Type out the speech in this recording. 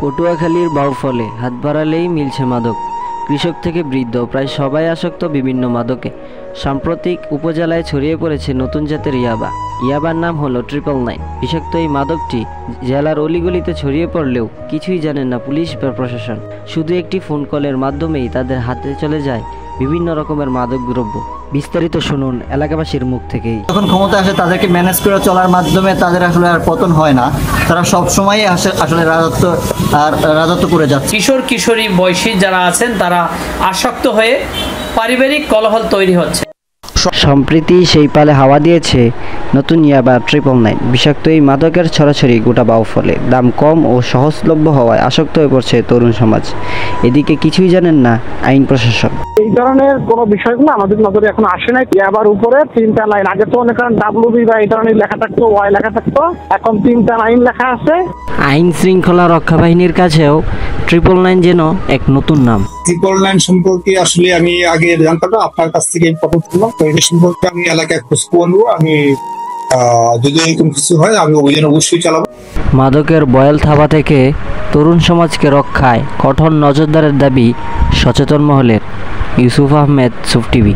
পটুয়াখালীর বাউফলে হাত বাড়ালেই মিলছে মাদক। কৃষক থেকে বৃদ্ধ প্রায় সবাই আসক্ত বিভিন্ন মাদকে। সাম্প্রতিক উপজেলায় ছড়িয়ে পড়েছে নতুন জাতের ইয়াবা। ইয়াবার নাম হলো 999। বিষাক্ত এই মাদকটি জেলার অলিগলিতে ছড়িয়ে পড়লেও কিছুই জানেন না পুলিশ বা প্রশাসন। শুধু একটি ফোন কলের মাধ্যমেই তাদের হাতে চলে যায় বিভিন্ন রকমের মাদক দ্রব্য। বিস্তারিত শুনুন এলাকাবাসীর মুখ থেকেই। যখন ক্ষমতা আসে তাদেরকে ম্যানেজ করে চলার মাধ্যমে তাদের আসলে আর পতন হয় না। তারা সব সময় আসলে রাজত্ব করে যাচ্ছে। কিশোর কিশোরী বয়সী যারা আছেন তারা আসক্ত হয়ে পারিবারিক কলহল তৈরি হচ্ছে। সম্প্রতি সেই পালে হাওয়া দিয়েছে নতুন ইয়াবা 999। বিষাক্ত এই মাদকের ছড়াছড়ি গোটা বাউফলে। দাম কম ও সহজলভ্য হওয়ায় আসক্ত হয়ে পড়ছে তরুণ সমাজ। এদিকে কিছুই জানেন না আইন প্রশাসন। এই ধরনের কোনো বিষয়গুলো আমাদের নজরে এখন আসে নাই। ইয়াবার উপরে 3টা লাইন, আগে তো অনেক WB বা এই ধরনের লেখা থাকতো, ওয়াই লেখা থাকতো, এখন 3টা লাইন লেখা আছে। আইন শৃঙ্খলা রক্ষা বাহিনীর কাছেও 999 যেন এক নতুন নাম। 999 সম্পর্কে আসলে আমি আগে জানতাম না, আপনার কাছ থেকে প্রথম শুনলাম। তো এটা সম্পর্কে আমি এলাকায় খোঁজ করবো। আমি যদি এরকম কিছু হয় আমি অভিযান অবশ্যই চালাবো। মাদকের বয়াল থাবা থেকে তরুণ সমাজকে রক্ষায় কঠোর নজরদারির দাবি সচেতন মহলের। ইউসুফ আহমেদ, সুফ টিভি।